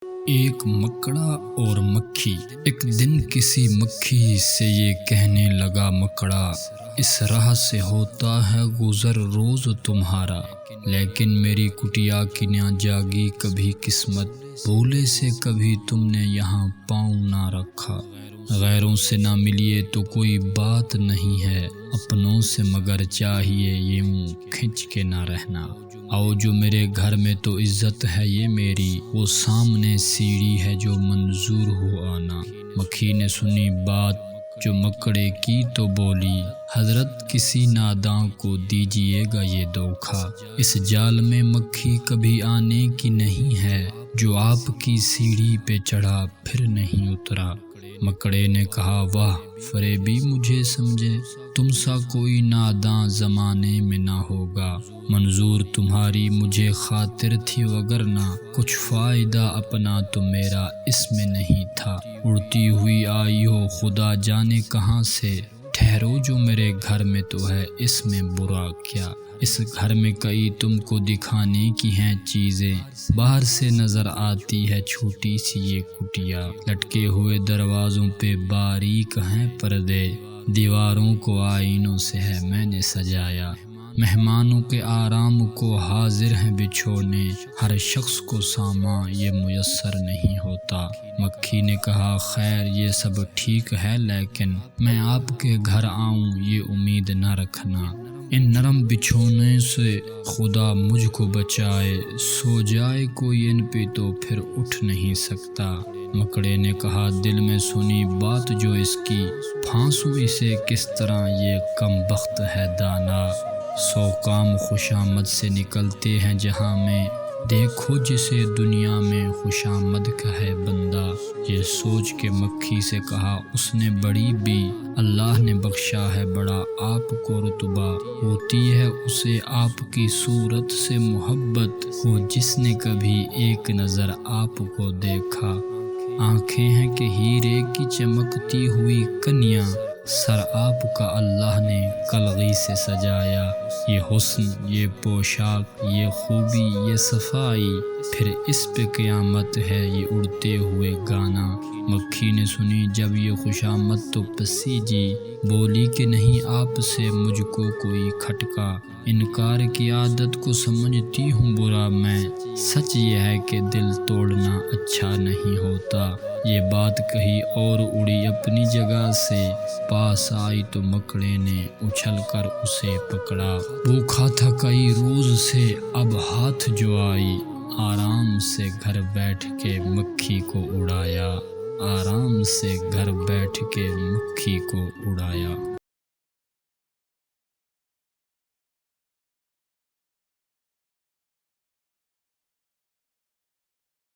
ایک مکڑا اور مکھی۔ ایک دن کسی مکھی سے یہ کہنے لگا مکڑا، اس راہ سے ہوتا ہے گزر روز تمہارا، لیکن میری کٹیا کی نہ جاگی کبھی قسمت، بھولے سے کبھی تم نے یہاں پاؤں نہ رکھا۔ غیروں سے نہ ملیے تو کوئی بات نہیں ہے، اپنوں سے مگر چاہیے یوں کھنچ کے نہ رہنا۔ آؤ جو میرے گھر میں تو عزت ہے یہ میری، وہ سامنے سیڑھی ہے جو منظور ہو آنا۔ مکھی نے سنی بات جو مکڑے کی تو بولی، حضرت کسی ناداں کو دیجیے گا یہ دھوکا، اس جال میں مکھی کبھی آنے کی نہیں ہے، جو آپ کی سیڑھی پہ چڑھا پھر نہیں اترا۔ مکڑے نے کہا واہ فریبی مجھے سمجھے، تم سا کوئی ناداں زمانے میں نہ ہوگا، منظور تمہاری مجھے خاطر تھی وگرنہ کچھ فائدہ اپنا تو میرا اس میں نہیں تھا۔ اڑتی ہوئی آئی ہو خدا جانے کہاں سے، ٹھہرو جو میرے گھر میں تو ہے اس میں برا کیا، اس گھر میں کئی تم کو دکھانے کی ہیں چیزیں، باہر سے نظر آتی ہے چھوٹی سی یہ کٹیا، لٹکے ہوئے دروازوں پہ باریک ہیں پردے، دیواروں کو آئینوں سے ہے میں نے سجایا، مہمانوں کے آرام کو حاضر ہیں بچھونے، ہر شخص کو سامان یہ میسر نہیں ہوتا۔ مکھی نے کہا خیر یہ سب ٹھیک ہے لیکن میں آپ کے گھر آؤں یہ امید نہ رکھنا، ان نرم بچھونے سے خدا مجھ کو بچائے، سو جائے کوئی ان پہ تو پھر اٹھ نہیں سکتا۔ مکڑے نے کہا دل میں سنی بات جو اس کی، پھانسوں اسے کس طرح یہ کم بخت ہے دانا، سو کام خوشامد سے نکلتے ہیں جہاں میں، دیکھو جسے دنیا میں خوشامد کہے بندہ۔ یہ سوچ کے مکھی سے کہا اس نے بڑی بھی، اللہ نے بخشا ہے بڑا آپ کو رتبہ، ہوتی ہے اسے آپ کی صورت سے محبت، وہ جس نے کبھی ایک نظر آپ کو دیکھا، آنکھیں ہیں کہ ہیرے کی چمکتی ہوئی کنیاں، سر آپ کا اللہ نے کلغی سے سجایا، یہ حسن یہ پوشاک یہ خوبی یہ صفائی، پھر اس پہ قیامت ہے یہ اڑتے ہوئے گانا۔ مکھی نے سنی جب یہ خوشامد تو پسیجی، بولی کہ نہیں آپ سے مجھ کو کوئی کھٹکا، انکار کی عادت کو سمجھتی ہوں برا میں، سچ یہ ہے کہ دل توڑنا اچھا نہیں ہوتا۔ یہ بات کہی اور اڑی اپنی جگہ سے، پاس آئی تو مکڑے نے اچھل کر اسے پکڑا، بھوکا تھا کئی روز سے اب ہاتھ جو آئی، آرام سے گھر بیٹھ کے مکھی کو اڑایا، آرام سے گھر بیٹھ کے مکھی کو اڑایا۔